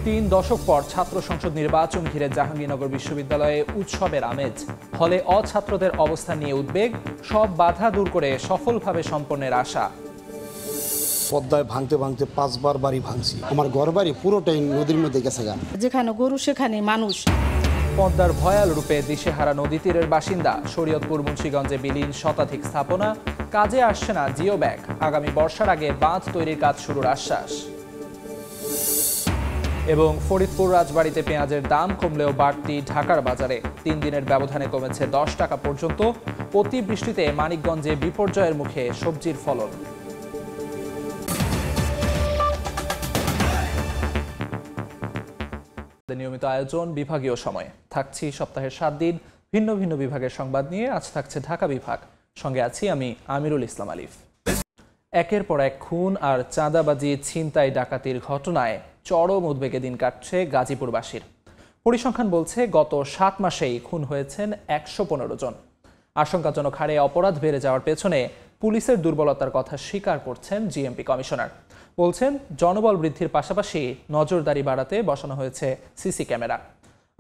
3 দশক পর ছাত্র সংসদ নির্বাচন ঘিরে জাহাঙ্গীরনগর বিশ্ববিদ্যালয়ে উৎসবের আমেজ। হলে অছাত্রদের অবস্থান নিয়ে উদ্বেগ, সব বাধা দূর করে সফলভাবে সম্পন্নের আশা। পদ্মায় ভাঙতে ভাঙতে 5 বার বাড়ি ভাঙছি। আমার ঘর বাড়ি পুরোটাই নদীর মধ্যে গেছে। যেখানে গরু সেখানে মানুষ। পদ্মার ভয়াল রূপে দিশেহারা নদী তীরের বাসিন্দা। শরীয়তপুর মুন্সিগঞ্জে বিলীন শতাধিক স্থাপনা, কাজে আসছে না জিও ব্যাগ। আগামী বর্ষার আগে বাঁধ তৈরির কাজ শুরুর আশ্বাস। এবং ফরিদপুর রাজবাড়ীতে পেঁয়াজের দাম কমলেও বাড়তি ঢাকার বাজারে। 3 দিনের ব্যবধানে কমেছে 10 টাকা পর্যন্ত। অতিবৃষ্টিতে মানিকগঞ্জে বিপর্যয়ের মুখে সবজির ফলন। নিয়মিত আয়োজন বিভাগীয় সময়ে থাকছি সপ্তাহের 7 দিন ভিন্ন ভিন্ন বিভাগের সংবাদ নিয়ে। আজ থাকছে ঢাকা বিভাগ, সঙ্গে আছি আমি আমিরুল ইসলাম আলিফ। একের পর এক খুন আর চাঁদাবাজি, ছিনতাই, ডাকাতির ঘটনায় চরম উদ্বেগে দিন কাটছে গাজীপুরবাসীর। পরিসংখ্যান বলছে গত 7 মাসেই খুন হয়েছেন 115 জন। আশঙ্কাজনক হারে অপরাধ বেড়ে যাওয়ার পেছনে পুলিশের দুর্বলতার কথা স্বীকার করছেন জিএমপি কমিশনার। বলছেন জনবল বৃদ্ধির পাশাপাশি নজরদারি বাড়াতে বসানো হয়েছে সিসি ক্যামেরা।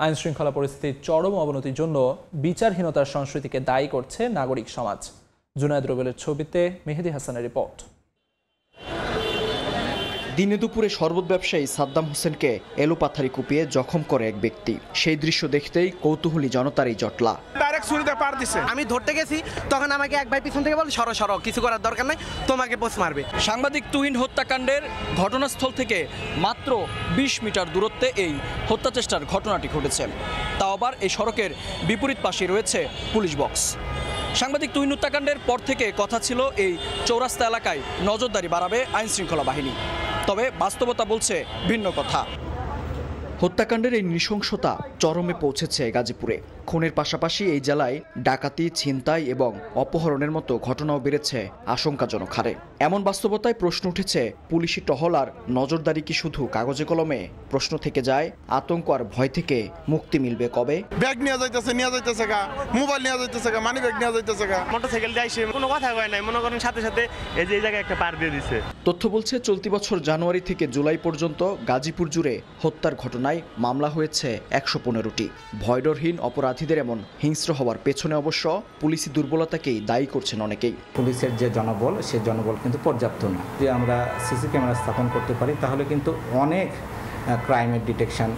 আইন শৃঙ্খলা পরিস্থিতির চরম অবনতির জন্য বিচারহীনতার সংস্কৃতিকে দায়ী করছে নাগরিক সমাজ। জুনায়েদ রুবেলের ছবিতে মেহেদি হাসানের রিপোর্ট। দিনে দুপুরে শরবত ব্যবসায়ী সাদ্দাম হোসেনকে এলোপাথারি কুপিয়ে জখম করে এক ব্যক্তি। সেই দৃশ্য দেখতেই কৌতূহলী জনতার এই জটলা। আমি ধরতে গেছি, তখন আমাকে এক ভাই পিছন থেকে বল সরো সরো, কিছু করার দরকার নাই, তোমাকে পোস্ট মারবে। সাংবাদিক তুহিন হত্যাকাণ্ডের ঘটনাস্থল থেকে মাত্র 20 মিটার দূরত্বে এই হত্যাচেষ্টার ঘটনাটি ঘটেছে। তাও আবার এই সড়কের বিপরীত পাশে রয়েছে পুলিশ বক্স। সাংবাদিক তুহিন হত্যাকাণ্ডের পর থেকে কথা ছিল এই চৌরাস্তা এলাকায় নজরদারি বাড়াবে আইন শৃঙ্খলা বাহিনী। তবে বাস্তবতা বলছে ভিন্ন কথা। হত্যাকাণ্ডের এই নৃশংসতা চরমে পৌঁছেছে গাজীপুরে। খুনের পাশাপাশি এই জেলায় ডাকাতি, ছিনতাই এবং অপহরণের মতো ঘটনাও বেড়েছে আশঙ্কাজনক হারে। এমন বাস্তবতায় প্রশ্ন উঠেছে, পুলিশি টহল আর নজরদারি কি শুধু কাগজে কলমে? প্রশ্ন থেকে যায়, আতঙ্ক আর ভয় থেকে মুক্তি মিলবে কবে? ব্যাগ নিয়ে যাইতেছে গা, মোবাইল নিয়ে যাইতেছে গা, মানি ব্যাগ নিয়ে যাইতেছে গা। মোটরসাইকেল দিয়ে আইসে কোনো কথা কয় নাই, মনে করেন সাথে সাথে এই যে এই জায়গায় একটা পার দিয়ে দিছে। তথ্য বলছে চলতি বছর জানুয়ারি থেকে জুলাই পর্যন্ত গাজীপুর জুড়ে হত্যার ঘটনায় মামলা হয়েছে 115টি। ভয়ডরহীন অপরাধীদের এমন হিংস্র হওয়ার পেছনে অবশ্য পুলিশি দুর্বলতাকেই দায়ী করছেন অনেকেই। পুলিশের যে জনবল, সে জনবল কিন্তু পর্যাপ্ত না। যদি আমরা সিসি ক্যামেরা স্থাপন করতে পারি তাহলে কিন্তু অনেক ক্রাইমের ডিটেকশন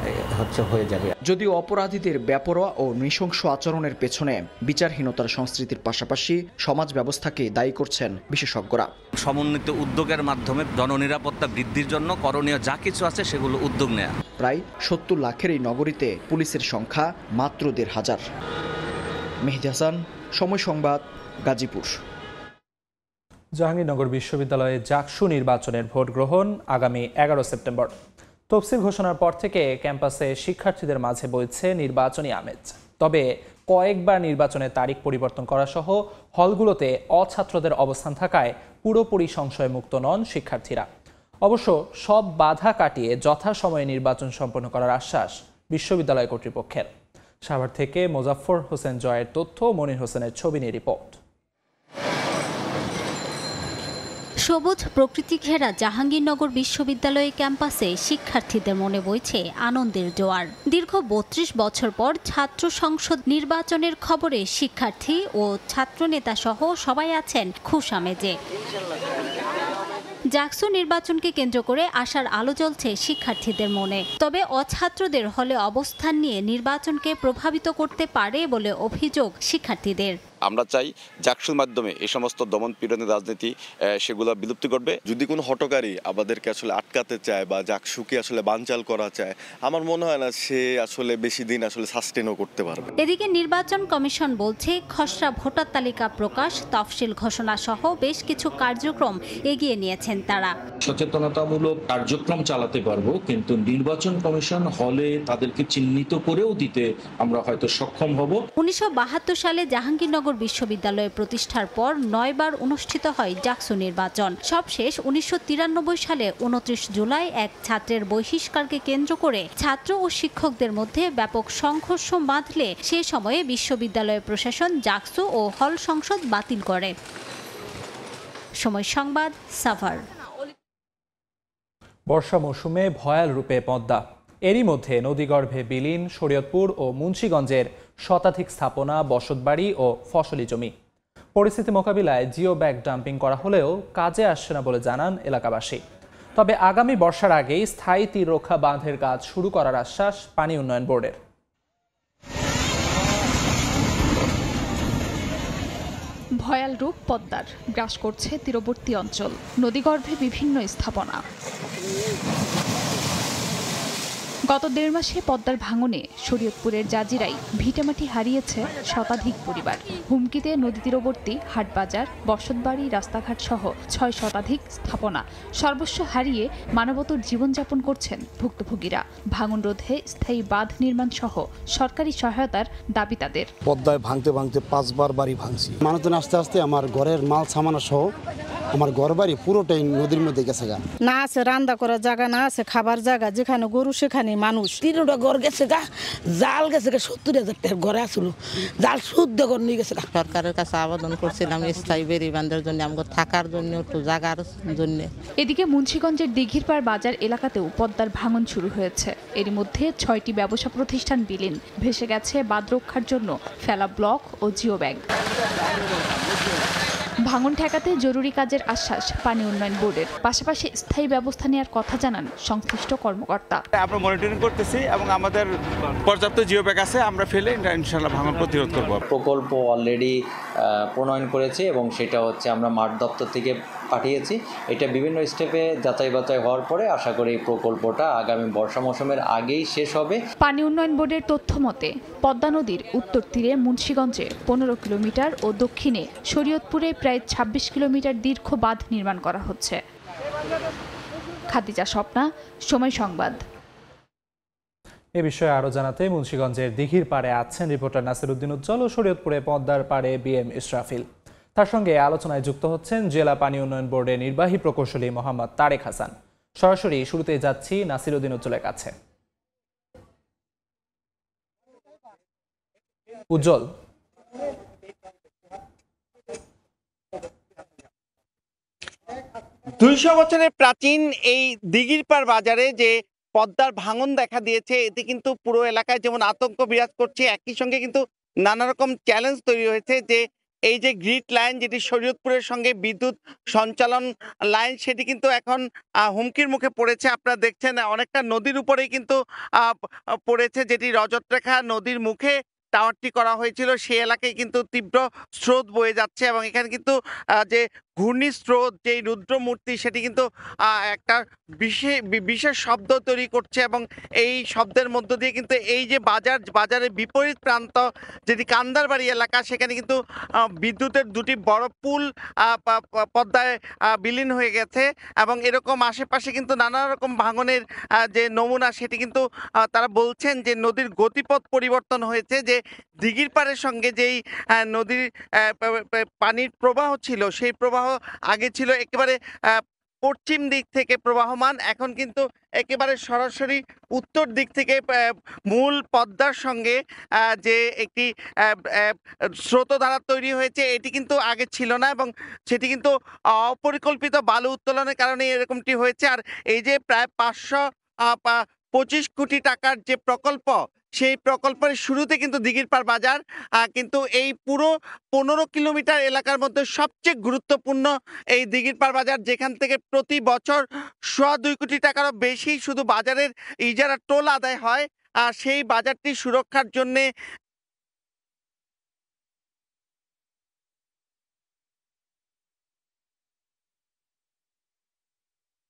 হয়ে যাবে। যদিও অপরাধীদের বেপরোয়া ও নৃশংস আচরণের পেছনে বিচারহীনতার সংস্কৃতির পাশাপাশি সমাজ ব্যবস্থাকে দায়ী করছেন বিশেষজ্ঞরা। সমন্বিত উদ্যোগের মাধ্যমে জননিরাপত্তা বৃদ্ধির জন্য করণীয় যা কিছু আছে সেগুলো উদ্যোগ নেয়া। প্রায় 70 লাখের এই নগরীতে পুলিশের সংখ্যা মাত্র 1,500। মেহেদি হাসান, সময় সংবাদ, গাজীপুর। জাহাঙ্গীরনগর বিশ্ববিদ্যালয়ে জাকসু নির্বাচনের ভোট গ্রহণ আগামী 11 সেপ্টেম্বর। তফসিল ঘোষণার পর থেকে ক্যাম্পাসে শিক্ষার্থীদের মাঝে বইছে নির্বাচনী আমেজ। তবে কয়েকবার নির্বাচনের তারিখ পরিবর্তন করা সহ হলগুলোতে অছাত্রদের অবস্থান থাকায় পুরোপুরি সংশয়মুক্ত নন শিক্ষার্থীরা। অবশ্য সব বাধা কাটিয়ে যথাসময়ে নির্বাচন সম্পন্ন করার আশ্বাস বিশ্ববিদ্যালয় কর্তৃপক্ষের। সাভার থেকে মোজাফফর হোসেন জয়ের তথ্য, মনির হোসেনের ছবি নিয়ে রিপোর্ট। সবুজ প্রকৃতি ঘেরা জাহাঙ্গীরনগর বিশ্ববিদ্যালয় ক্যাম্পাসে শিক্ষার্থীদের মনে বইছে আনন্দের জোয়ার। দীর্ঘ 32 বছর পর ছাত্র সংসদ নির্বাচনের খবরে শিক্ষার্থী ও ছাত্রনেতা সহ সবাই আছেন খুশ আমেজে। জাকসু নির্বাচনকে কেন্দ্র করে আশার আলো জ্বলছে শিক্ষার্থীদের মনে। তবে অছাত্রদের হলে অবস্থান নিয়ে নির্বাচনকে প্রভাবিত করতে পারে বলে অভিযোগ শিক্ষার্থীদের। আমরা চাই জাকসুর মাধ্যমে এই সমস্ত দমন পীড়নের রাজনীতি সেগুলো বিলুপ্তি করবে। যদি কোনো হটকারী আমাদেরকে আসলে আটকাতে চায় বা জাকসুকে আসলে বানচাল করা চায়, আমার মনে হয় না সে আসলে বেশি দিন আসলে সাস্টেনও করতে পারবে। এদিকে নির্বাচন কমিশন বলছে খসড়া ভোটার তালিকা প্রকাশ, তফসিল ঘোষণা সহ বেশ কিছু কার্যক্রম এগিয়ে নিয়েছেন তারা। সচেতনতামূলক কার্যক্রম চালাতে পারবো, কিন্তু নির্বাচন কমিশন হলে তাদেরকে চিহ্নিত করেও দিতে আমরা হয়তো সক্ষম হব। 1972 সালে জাহাঙ্গীরনগর বিশ্ববিদ্যালয় প্রতিষ্ঠার পর 9 বার অনুষ্ঠিত হয় জাকসু নির্বাচন। সবশেষ 1993 সালে 29 জুলাই এক ছাত্রের বহিষ্কারকে কেন্দ্র করে ছাত্র ও শিক্ষকদের মধ্যে ব্যাপক সংঘর্ষ বাঁধলে সে সময়ে বিশ্ববিদ্যালয় প্রশাসন জাকসু ও হল সংসদ বাতিল করে। সময় সংবাদ, সাভার। বর্ষা মৌসুমে ভয়াল রূপে পদ্মা। এরই মধ্যে নদীগর্ভে বিলীন শরীয়তপুর ও মুন্সিগঞ্জের শতাধিক স্থাপনা, বসতবাড়ি ও ফসলি জমি। পরিস্থিতি মোকাবিলায় জিও ব্যাগ ডাম্পিং করা হলেও কাজে আসছে না বলে জানান এলাকাবাসী। তবে আগামী বর্ষার আগেই স্থায়ী তীররক্ষা বাঁধের কাজ শুরু করার আশ্বাস পানি উন্নয়ন বোর্ডের। ভয়াল রূপ পদ্মার, গ্রাস করছে তীরবর্তী অঞ্চল, নদীগর্ভে বিভিন্ন স্থাপনা। গত 1.5 মাসে পদ্মার ভাঙনে শরীয়তপুরের জাজিরাই ভিটামাটি হারিয়েছে শতাধিক পরিবার। হুমকিতে নদী তীরবর্তী হাটবাজার, বসতবাড়ি, রাস্তাঘাট সহ 6 শতাধিক স্থাপনা সর্বস্ব হারিয়ে মানবতর জীবনযাপন করছেন ভুক্তভোগীরা। ভাঙন রোধে স্থায়ী বাঁধ নির্মাণ সহ সরকারি সহায়তার দাবি তাদের। পদ্মায় ভাঙতে ভাঙতে 5 বার বাড়ি ভাঙছি। মানুষজন আস্তে আস্তে আমার ঘরের মাল সামানা সহ আমার ঘর বাড়ি পুরোটাই নদীর মধ্যে গেছে। না আছে রান্না করার জায়গা, না আছে খাবার জায়গা। যেখানে গরু সেখানে মানুষ। 3টা ঘর গেছে গা, জাল গেছে গা, 70,000 টাকার ঘরে আসলো, জাল শুদ্ধ ঘর নিয়ে গেছে। সরকারের কাছে আবেদন করছিলাম স্থায়ী বেড়ি বাঁধার জন্য, আমাকে থাকার জন্য, একটু জায়গার জন্য। এদিকে মুন্সিগঞ্জের দিঘিরপাড় বাজার এলাকাতেও পদ্মার ভাঙন শুরু হয়েছে। এর মধ্যে 6টি ব্যবসা প্রতিষ্ঠান বিলীন। ভেসে গেছে বাঁধ রক্ষার জন্য ফেলা ব্লক ও জিও ব্যাগ। ভাঙন ঠেকাতে জরুরি কাজের আশ্বাস পানি উন্নয়ন বোর্ডের। পাশাপাশি স্থায়ী ব্যবস্থা নেওয়ার কথা জানান সংশ্লিষ্ট কর্মকর্তা। আমরা মনিটরিং করতেছি এবং আমাদের পর্যাপ্ত জিও ব্যাগ আছে, আমরা ফেলে ইনশাআল্লাহ ভাঙন প্রতিরোধ করব। প্রকল্প অলরেডি প্রণয়ন করেছে এবং সেটা হচ্ছে আমরা মাঠ দপ্তর থেকে পাঠিয়েছি। এটা বিভিন্ন স্টেপে যাচাই বাছাই হওয়ার পরে আশা করি এই প্রকল্পটা আগামী বর্ষা মৌসুমের আগেই শেষ হবে। পানি উন্নয়ন বোর্ডের তথ্য মতে পদ্মা নদীর উত্তর তীরে মুন্সিগঞ্জে 15 কিলোমিটার ও দক্ষিণে শরীয়তপুরে প্রায় 26 কিলোমিটার দীর্ঘ বাঁধ নির্মাণ করা হচ্ছে। খাদিজা স্বপ্না, সময় সংবাদ। এ বিষয়ে আরো জানাতে মুন্সিগঞ্জের দিঘির পাড়ে আছেন রিপোর্টার নাসির উদ্দিন উজ্জ্বল ও শরীয়তপুরে পদ্মার পাড়ে বিএম ইসরাফিল। তার সঙ্গে আলোচনায় যুক্ত হচ্ছেন জেলা পানি উন্নয়ন বোর্ডের নির্বাহী প্রকৌশলী মোহাম্মদ তারেক হাসান। সরাসরি শুরুতে যাচ্ছি নাসির উদ্দিন উজ্জ্বলের কাছে। উজ্জ্বল, 200 বছরের প্রাচীন এই দিঘিরপাড় বাজারে যে পদ্মার ভাঙন দেখা দিয়েছে, এতে কিন্তু পুরো এলাকায় যেমন আতঙ্ক বিরাজ করছে, একই সঙ্গে কিন্তু নানা রকম চ্যালেঞ্জ তৈরি হয়েছে। যে এই যে গ্রিড লাইন, যেটি শরীয়তপুরের সঙ্গে বিদ্যুৎ সঞ্চালন লাইন, সেটি কিন্তু এখন হুমকির মুখে পড়েছে। আপনারা দেখছেন অনেকটা নদীর উপরেই কিন্তু পড়েছে, যেটি রজতরেখা নদীর মুখে টাওয়ারটি করা হয়েছিল, সেই এলাকায় কিন্তু তীব্র স্রোত বয়ে যাচ্ছে এবং এখানে কিন্তু যে ঘূর্ণি স্রোত, যেই রুদ্রমূর্তি, সেটি কিন্তু একটা বিশেষ শব্দ তৈরি করছে এবং এই শব্দের মধ্য দিয়ে কিন্তু এই যে বাজারের বিপরীত প্রান্ত যেটি কান্দারবাড়ি এলাকা, সেখানে কিন্তু বিদ্যুতের 2টি বড় পুল পদ্মায় বিলীন হয়ে গেছে এবং এরকম আশেপাশে কিন্তু নানা রকম ভাঙনের যে নমুনা, সেটি কিন্তু তারা বলছেন যে নদীর গতিপথ পরিবর্তন হয়েছে। যে দিঘির পাড়ের সঙ্গে যেই নদীর পানির প্রবাহ ছিল, সেই প্রবাহ আগে ছিল একেবারে পশ্চিম দিক থেকে প্রবাহমান, এখন কিন্তু একেবারে সরাসরি উত্তর দিক থেকে মূল পদ্মার সঙ্গে যে একটি স্রোতধারা তৈরি হয়েছে, এটি কিন্তু আগে ছিল না এবং সেটি কিন্তু অপরিকল্পিত বালু উত্তোলনের কারণে এরকমটি হয়েছে। আর এই যে প্রায় 525 কোটি টাকার যে প্রকল্প, সেই প্রকল্পের শুরুতে কিন্তু দিঘিরপাড় বাজার কিন্তু এই পুরো 15 কিলোমিটার এলাকার মধ্যে সবচেয়ে গুরুত্বপূর্ণ এই দিঘিরপাড় বাজার, যেখান থেকে প্রতি বছর 2.25 কোটি টাকারও বেশি শুধু বাজারের ইজারা টোল আদায় হয়। আর সেই বাজারটি সুরক্ষার জন্যে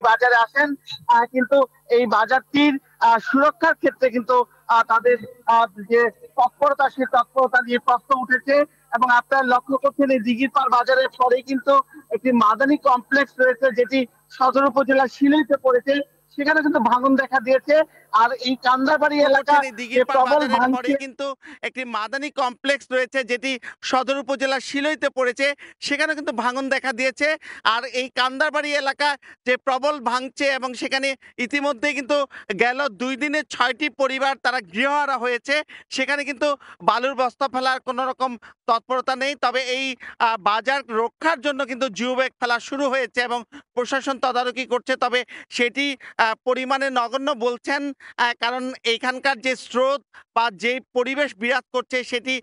বাজারে আসেন, কিন্তু এই বাজারটির সুরক্ষার ক্ষেত্রে কিন্তু তাদের যে তৎপরতা, সেই তৎপরতা নিয়ে প্রশ্ন উঠেছে এবং আপনারা লক্ষ্য করছেন এই দিঘিরপাড় বাজারের পরেই কিন্তু একটি মাদানী কমপ্লেক্স রয়েছে, যেটি সদর উপজেলার শিলইতে পড়েছে, সেখানে কিন্তু ভাঙন দেখা দিয়েছে। আর এই কান্দারবাড়ি এলাকা কিন্তু একটি মাদানী কমপ্লেক্স রয়েছে, যেটি সদর উপজেলার শিলইতে পড়েছে, সেখানে কিন্তু ভাঙন দেখা দিয়েছে। আর এই কান্দারবাড়ি এলাকা যে প্রবল ভাঙছে এবং সেখানে ইতিমধ্যে কিন্তু গেল 2 দিনে 6টি পরিবার তারা গৃহহারা হয়েছে। সেখানে কিন্তু বালুর বস্তা ফেলার কোনো রকম তৎপরতা নেই, তবে এই বাজার রক্ষার জন্য কিন্তু জিও ব্যাগ ফেলা শুরু হয়েছে এবং প্রশাসন তদারকি করছে। তবে সেটি পরিমাণে নগণ্য বলছেন, কারণ এইখানকার যে স্রোত বা যে পরিবেশ বিরাজ করছে সেটি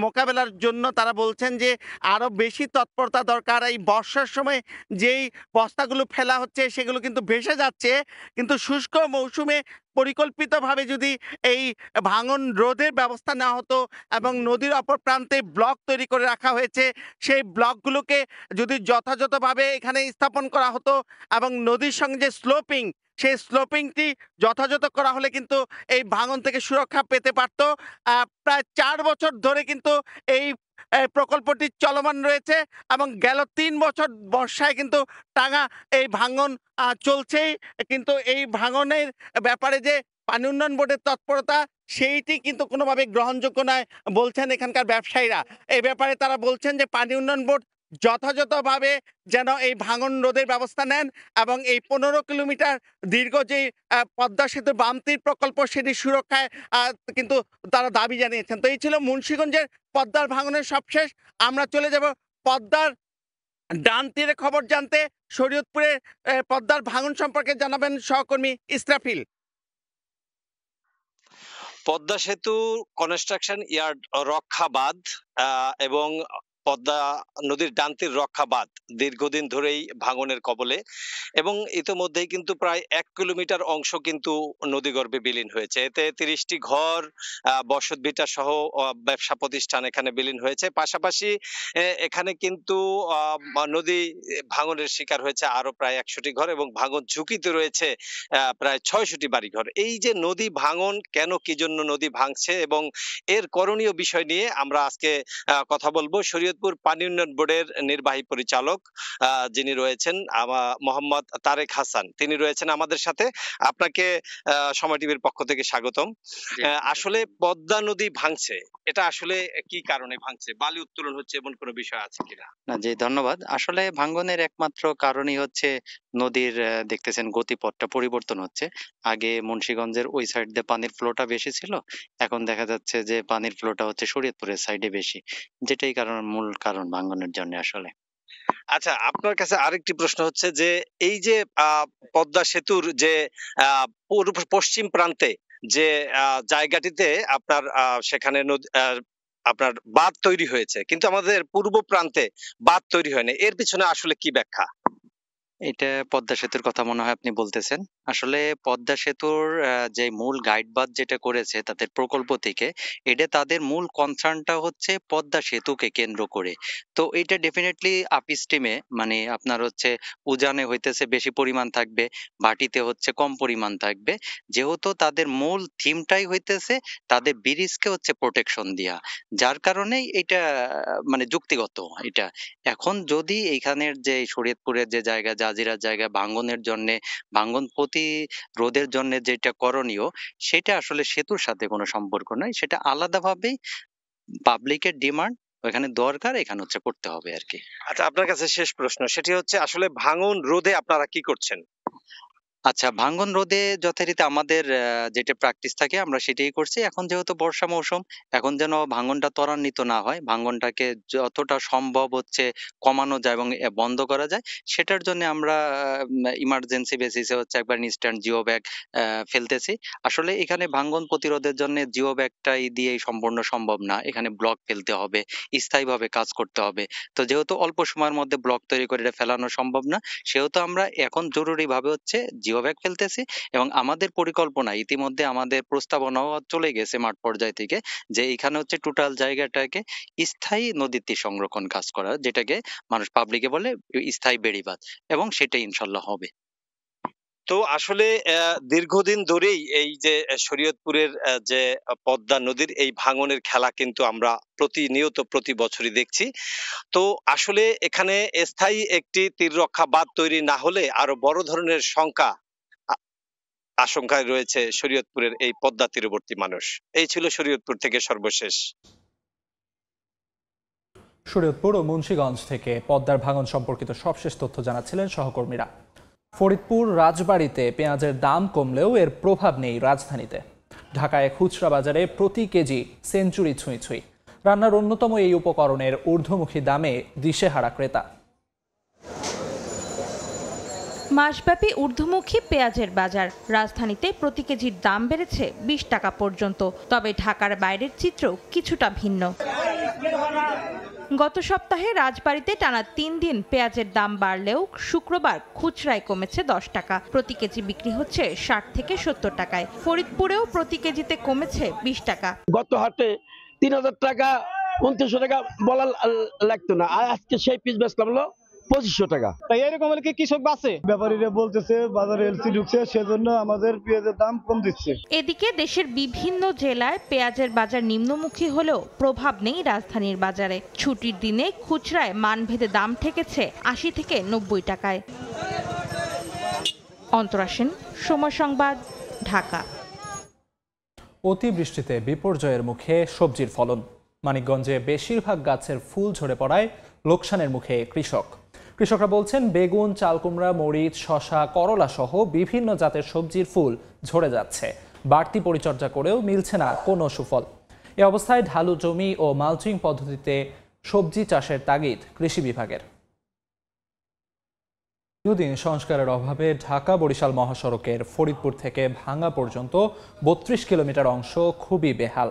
মোকাবেলার জন্য তারা বলছেন যে আরও বেশি তৎপরতা দরকার। এই বর্ষার সময় যেই বস্তাগুলো ফেলা হচ্ছে সেগুলো কিন্তু ভেসে যাচ্ছে, কিন্তু শুষ্ক মৌসুমে পরিকল্পিতভাবে যদি এই ভাঙন রোধের ব্যবস্থা নেওয়া হতো এবং নদীর অপর প্রান্তে ব্লক তৈরি করে রাখা হয়েছে, সেই ব্লকগুলোকে যদি যথাযথভাবে এখানে স্থাপন করা হতো এবং নদীর সঙ্গে যে স্লোপিং, সেই স্লোপিংটি যথাযথ করা হলে কিন্তু এই ভাঙন থেকে সুরক্ষা পেতে পারত। প্রায় 4 বছর ধরে কিন্তু এই প্রকল্পটি চলমান রয়েছে এবং গেল 3 বছর বর্ষায় কিন্তু টানা এই ভাঙন চলছেই, কিন্তু এই ভাঙনের ব্যাপারে যে পানি উন্নয়ন বোর্ডের তৎপরতা সেইটি কিন্তু কোনোভাবে গ্রহণযোগ্য নয় বলছেন এখানকার ব্যবসায়ীরা। এই ব্যাপারে তারা বলছেন যে পানি উন্নয়ন বোর্ড যথাযথভাবে যেন এই ভাঙন রোধের ব্যবস্থা নেন এবং এই 15 কিলোমিটার দীর্ঘ যে পদ্মা সেতু বামতির প্রকল্প সেটি সুরক্ষায় কিন্তু তারা দাবি জানিয়েছেন। তো এই ছিল মুন্সিগঞ্জের পদ্মার ভাঙনের সবশেষ। আমরা চলে যাব পদ্মার ডান তীরে খবর জানতে। শরীয়তপুরে পদ্মার ভাঙন সম্পর্কে জানাবেন সহকর্মী ইসরাফিল। পদ্মা সেতু কনস্ট্রাকশন ইয়ার্ড রক্ষা বাঁধ এবং পদ্মা নদীর ডান তীর রক্ষা বাঁধ দীর্ঘদিন ধরেই ভাঙনের কবলে এবং ইতোমধ্যেই কিন্তু প্রায় 1 কিলোমিটার অংশ কিন্তু নদীগর্ভে বিলীন হয়েছে। এতে 30টি ঘর, বসতভিটা সহ ব্যবসা প্রতিষ্ঠান এখানে বিলীন হয়েছে। পাশাপাশি এখানে কিন্তু নদী ভাঙনের শিকার হয়েছে আরো প্রায় 100টি ঘর এবং ভাঙন ঝুঁকিতে রয়েছে প্রায় 600টি বাড়িঘর। এই যে নদী ভাঙন, কেন কি জন্য নদী ভাঙছে এবং এর করণীয় বিষয় নিয়ে আমরা আজকে কথা বলবো। শরীয়তপুর পানি উন্নয়ন বোর্ডের নির্বাহী পরিচালক যিনি রয়েছেন মোহাম্মদ তারেক হাসান, তিনি রয়েছেন আমাদের সাথে। আপনাকে সময় টিভির পক্ষ থেকে স্বাগতম। আসলে পদ্মা নদী ভাঙছে, এটা আসলে কি কারণে ভাঙছে? বালি উত্তোলন হচ্ছে এমন কোনো বিষয় আছে কিনা? না, জি ধন্যবাদ। আসলে ভাঙ্গনের একমাত্র কারণই হচ্ছে নদীর দেখতেছেন গতিপথটা পরিবর্তন হচ্ছে। আগে মুন্সিগঞ্জের ওই সাইড দিয়ে পানির ফ্লোটা বেশি ছিল, এখন দেখা যাচ্ছে যে পানির ফ্লোটা হচ্ছে শরীয়তপুরের সাইডে বেশি, যেটাই মূল কারণ ভাঙ্গনের জন্য আসলে। আচ্ছা, আপনার কাছে আরেকটি প্রশ্ন হচ্ছে যে এই যে পদ্মা সেতুর যে পশ্চিম প্রান্তে যে জায়গাটিতে আপনার সেখানে আপনার বাঁধ তৈরি হয়েছে, কিন্তু আমাদের পূর্ব প্রান্তে বাঁধ তৈরি হয়নি, এর পিছনে আসলে কি ব্যাখ্যা? এটা পদ্মা সেতুর কথা মনে হয় আপনি বলতেছেন। আসলে পদ্মা সেতুর যে মূল গাইড বাঁধ যেটা করেছে তাদের প্রকল্প থেকে, এটা তাদের মূল কনসার্নটা হচ্ছে পদ্মা সেতুকে কেন্দ্র করে। তো এটা ডেফিনেটলি আপস্ট্রিমে মানে আপনার হচ্ছে উজানে হইতেছে বেশি পরিমাণ থাকবে, ভাটিতে হচ্ছে কম পরিমাণ থাকবে, যেহেতু তাদের মূল থিমটাই হইতেছে তাদের ব্রিজকে হচ্ছে প্রোটেকশন দেয়া, যার কারণেই এটা মানে যুক্তিগত। এটা এখন যদি এইখানের যে শরীয়তপুরের যে জায়গা, জাজিরার জায়গা ভাঙ্গনের জন্য, ভাঙ্গন প্রতিরোধের জন্য যেটা করণীয় সেটা আসলে সেতুর সাথে কোনো সম্পর্ক নাই, সেটা আলাদাভাবেই পাবলিকের ডিমান্ড ওখানে দরকার, এখানে হচ্ছে করতে হবে আর কি। আচ্ছা, আপনার কাছে শেষ প্রশ্ন, সেটি হচ্ছে আসলে ভাঙন রোধে আপনারা কি করছেন? আচ্ছা, ভাঙ্গন রোধে যথারীতি আমাদের যেটা প্র্যাকটিস থাকে আমরা সেটাই করছি। এখন যেহেতু বর্ষা মৌসুম, এখন যেন ভাঙ্গনটা ত্বরান্বিত না হয়, ভাঙ্গনটাকে যতটা সম্ভব হচ্ছে কমানো যায় এবং বন্ধ করা যায়, সেটার জন্য আমরা ইমার্জেন্সি বেসিসে হচ্ছে একবার ইনস্ট্যান্ট জিও ব্যাগ ফেলতেছি। আসলে এখানে ভাঙ্গন প্রতিরোধের জন্য জিও ব্যাগটাই দিয়েই সম্পূর্ণ সম্ভব না, এখানে ব্লক ফেলতে হবে, স্থায়ীভাবে কাজ করতে হবে। তো যেহেতু অল্প সময়ের মধ্যে ব্লক তৈরি করে এটা ফেলানো সম্ভব না, সেহেতু আমরা এখন জরুরিভাবে হচ্ছে জিও ব্যাগ ফেলতেছি এবং আমাদের পরিকল্পনা ইতিমধ্যে আমাদের প্রস্তাবনাও চলে গেছে মাঠ পর্যায় থেকে, যে এখানে হচ্ছে টোটাল জায়গাটাকে স্থায়ী নদীর তীর সংরক্ষণ কাজ করা, যেটাকে মানুষ পাবলিকে বলে স্থায়ী বেড়িবাঁধ, এবং সেটাই ইনশাল্লাহ হবে। তো আসলে দীর্ঘদিন ধরেই এই যে শরীয়তপুরের যে পদ্মা নদীর এই ভাঙনের খেলা কিন্তু আমরা প্রতিনিয়ত প্রতি বছরই দেখছি। তো আসলে এখানে স্থায়ী একটি তীর রক্ষা বাঁধ তৈরি না হলে আরো বড় ধরনের আশঙ্কায় রয়েছে শরীয়তপুরের এই পদ্মা তীরবর্তী মানুষ। এই ছিল শরীয়তপুর থেকে সর্বশেষ। শরীয়তপুর ও মুন্সিগঞ্জ থেকে পদ্মার ভাঙন সম্পর্কিত সবশেষ তথ্য জানাচ্ছিলেন সহকর্মীরা। ফরিদপুর রাজবাড়ীতে পেঁয়াজের দাম কমলেও এর প্রভাব নেই রাজধানীতে। ঢাকায় খুচরা বাজারে প্রতি কেজি সেঞ্চুরি ছুঁই ছুঁই। রান্নার অন্যতম এই উপকরণের ঊর্ধ্বমুখী দামে দিশেহারা ক্রেতা। মাসব্যাপী ঊর্ধ্বমুখী পেঁয়াজের বাজার। রাজধানীতে প্রতি কেজির দাম বেড়েছে 20 টাকা পর্যন্ত। তবে ঢাকার বাইরের চিত্র কিছুটা ভিন্ন। গত সপ্তাহে রাজবাড়ীতে টানা 3 দিন পেঁয়াজের দাম বাড়লেও শুক্রবার খুচরায় কমেছে 10 টাকা। প্রতি কেজি বিক্রি হচ্ছে 60 থেকে 70 টাকায়। ফরিদপুরেও প্রতি কেজিতে কমেছে 20 টাকা। গত হাটে 3000 টাকা 2900 টাকা বলা লাগতো না, আর আজকে সেই পিস বেচলাম হলো 2500 টাকা। তাই এরকম হলে কি কৃষক বাঁচে? ব্যাপারীরা বলতেছে বাজারে এলসি ঢুকছে, সেজন্য আমাদের পেঁয়াজের দাম কম দিচ্ছে। এদিকে দেশের বিভিন্ন জেলায় পেঁয়াজের বাজার নিম্নমুখী হলেও প্রভাব নেই রাজধানীর বাজারে। ছুটির দিনে খুচরায় মানভেদে দাম ঠেকেছে 80 থেকে 90 টাকায়। অন্তরা সেন, সময় সংবাদ, ঢাকা। অতিবৃষ্টিতে বিপর্যয়ের মুখে সবজির ফলন। মানিকগঞ্জে বেশিরভাগ গাছের ফুল ঝরে পড়ায় লোকসানের মুখে কৃষকরা বলছেন বেগুন, চালকুমড়া, মরিচ, শসা, করলা সহ বিভিন্ন জাতের সবজির ফুল ঝরে যাচ্ছে। বাড়তি পরিচর্যা করেও মিলছে না কোনো সুফল। এ অবস্থায় ঢালু জমি ও মালচিং পদ্ধতিতে সবজি চাষের তাগিদ কৃষি বিভাগের। দুদিন সংস্কারের অভাবে ঢাকা বরিশাল মহাসড়কের ফরিদপুর থেকে ভাঙ্গা পর্যন্ত 32 কিলোমিটার অংশ খুবই বেহাল।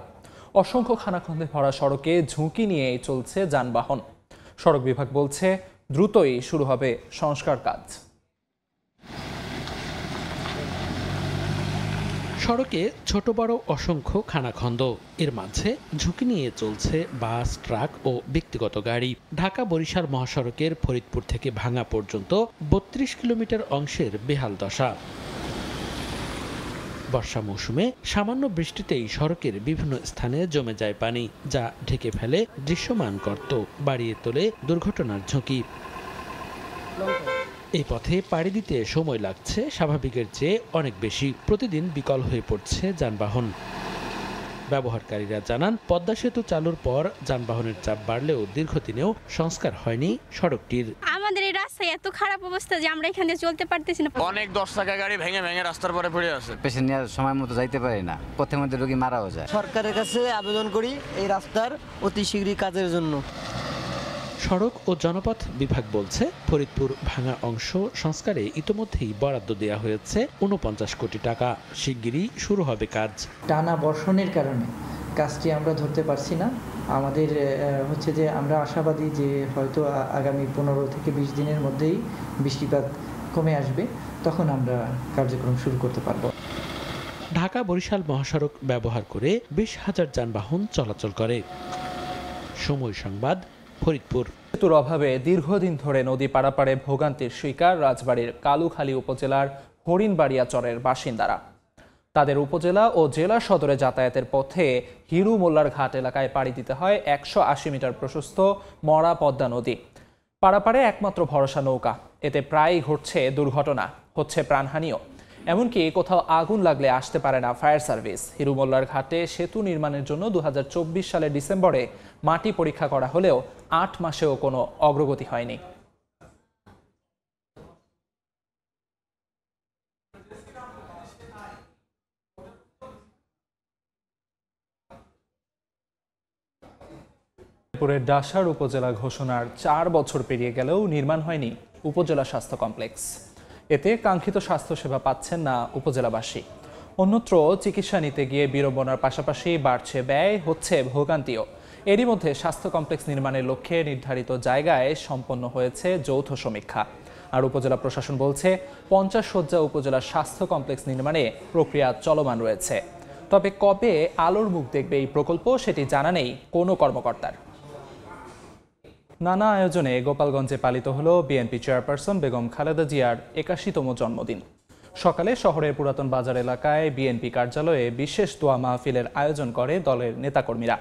অসংখ্য খানাখন্দে ভরা সড়কে ঝুঁকি নিয়েই চলছে যানবাহন। সড়ক বিভাগ বলছে দ্রুতই শুরু হবে সংস্কার কাজ। সড়কে ছোট বড় অসংখ্য খানাখন্দ, এর মাঝে ঝুঁকি নিয়ে চলছে বাস, ট্রাক ও ব্যক্তিগত গাড়ি। ঢাকা বরিশাল মহাসড়কের ফরিদপুর থেকে ভাঙ্গা পর্যন্ত 32 কিলোমিটার অংশের বেহাল দশা। বর্ষা মৌসুমে সামান্য বৃষ্টিতেই সড়কের বিভিন্ন স্থানে জমে যায় পানি, যা ঢেকে ফেলে দৃশ্যমান গর্ত, বাড়িয়ে তোলে দুর্ঘটনার ঝুঁকি। এই পথে পাড়ি দিতে সময় লাগছে স্বাভাবিকের চেয়ে অনেক বেশি। প্রতিদিন বিকল হয়ে পড়ছে যানবাহন। ব্যবহারকারীরা জানান, পদ্মা সেতু চালুর পর যানবাহনের চাপ বাড়লেও দীর্ঘদিনেও সংস্কার হয়নি সড়কটির। আমাদের এই রাস্তায় এত খারাপ অবস্থা যে আমরা এখানে চলতে পারতেছি না। অনেক 10 টাকা গাড়ি ভেঙে রাস্তার পরে পড়ে আছে। পেশেন্ট নিয়ে সময় মতো যাইতে পারে না, পথের মধ্যে রোগী মারাও যায়। সরকারের কাছে আবেদন করি এই রাস্তার অতি শীঘ্রই কাজের জন্য। সড়ক ও জনপথ বিভাগ বলছে, ফরিদপুর ভাঙা অংশ সংস্কারে ইতোমধ্যেই বরাদ্দ দেওয়া হয়েছে 49 কোটি টাকা। শিগগিরই শুরু হবে কাজ। টানা বর্ষণের কারণে কাজটি আমরা ধরতে পারছি না। আমাদের হচ্ছে যে আমরা আশাবাদী যে হয়তো আগামী 15 থেকে 20 দিনের মধ্যেই বৃষ্টিপাত কমে আসবে, তখন আমরা কার্যক্রম শুরু করতে পারব। ঢাকা বরিশাল মহাসড়ক ব্যবহার করে 20,000 যানবাহন চলাচল করে। সময় সংবাদ, ফরিদপুর। সেতুর অভাবে দীর্ঘদিন ধরে নদী পারাপারে ভোগান্তির শিকার রাজবাড়ীর কালুখালী উপজেলার হরিণবাড়িয়া চরের বাসিন্দারা। তাদের উপজেলা ও জেলা সদরে যাতায়াতের পথে হিরু মোল্লার ঘাট এলাকায় পাড়ি দিতে হয় 180 মিটার প্রশস্ত মরা পদ্মা নদী। পারাপারে একমাত্র ভরসা নৌকা। এতে প্রায়ই ঘটছে দুর্ঘটনা, হচ্ছে প্রাণহানিও। এমনকি কোথাও আগুন লাগলে আসতে পারে না ফায়ার সার্ভিস। হিরু মোল্লার ঘাটে সেতু নির্মাণের জন্য 2024 সালের ডিসেম্বরে মাটি পরীক্ষা করা হলেও 8 মাসেও কোনো অগ্রগতি হয়নি। রংপুরের ডাসার উপজেলা ঘোষণার 4 বছর পেরিয়ে গেলেও নির্মাণ হয়নি উপজেলা স্বাস্থ্য কমপ্লেক্স। এতে কাঙ্ক্ষিত স্বাস্থ্যসেবা পাচ্ছেন না উপজেলাবাসী। অন্যত্র চিকিৎসা নিতে গিয়ে বিড়ম্বনার পাশাপাশি বাড়ছে ব্যয়, হচ্ছে ভোগান্তিও। এরই মধ্যে স্বাস্থ্য কমপ্লেক্স নির্মাণের লক্ষ্যে নির্ধারিত জায়গায় সম্পন্ন হয়েছে যৌথ সমীক্ষা। আর উপজেলা প্রশাসন বলছে 50 শয্যা উপজেলা স্বাস্থ্য কমপ্লেক্স নির্মাণে প্রক্রিয়া চলমান রয়েছে। তবে কবে আলোর মুখ দেখবে এই প্রকল্প সেটি জানা নেই কোনো কর্মকর্তার। নানা আয়োজনে গোপালগঞ্জে পালিত হলো বিএনপি চেয়ারপারসন বেগম খালেদা জিয়ার 81তম জন্মদিন। সকালে শহরের পুরাতন বাজার এলাকায় বিএনপি কার্যালয়ে বিশেষ দোয়া মাহফিলের আয়োজন করে দলের নেতাকর্মীরা।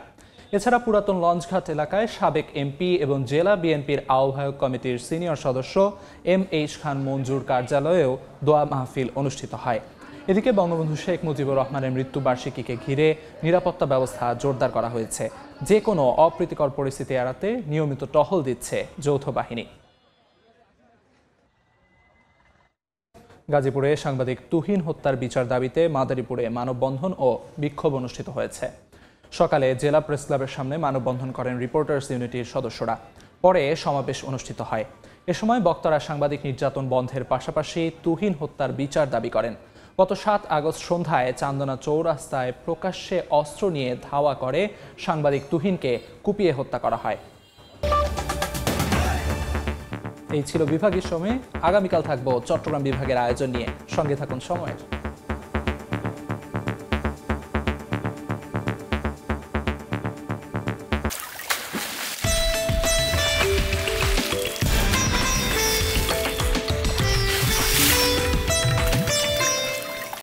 এছাড়া পুরাতন লঞ্চঘাট এলাকায় সাবেক এমপি এবং জেলা বিএনপির আহ্বায়ক কমিটির সিনিয়র সদস্য MH খান মঞ্জুর কার্যালয়েও দোয়া মাহফিল অনুষ্ঠিত হয়। এদিকে বঙ্গবন্ধু শেখ মুজিবুর রহমানের মৃত্যুবার্ষিকীকে ঘিরে নিরাপত্তা ব্যবস্থা জোরদার করা হয়েছে। যে কোনো অপ্রীতিকর পরিস্থিতি এড়াতে নিয়মিত টহল দিচ্ছে যৌথ বাহিনী। গাজীপুরে সাংবাদিক তুহিন হত্যার বিচার দাবিতে মাদারীপুরে মানববন্ধন ও বিক্ষোভ অনুষ্ঠিত হয়েছে। সকালে জেলা প্রেস ক্লাবের সামনে মানববন্ধন করেন রিপোর্টার্স ইউনিটির সদস্যরা। পরে সমাবেশ অনুষ্ঠিত হয়। এ সময় বক্তারা সাংবাদিক নির্যাতন বন্ধের পাশাপাশি তুহিন হত্যার বিচার দাবি করেন। গত 7 আগস্ট সন্ধ্যায় চান্দনা চৌরাস্তায় প্রকাশ্যে অস্ত্র নিয়ে ধাওয়া করে সাংবাদিক তুহিনকে কুপিয়ে হত্যা করা হয়। এই ছিল বিভাগীয় সময়ে। আগামীকাল থাকবো চট্টগ্রাম বিভাগের আয়োজন নিয়ে। সঙ্গে থাকুন সময়ের।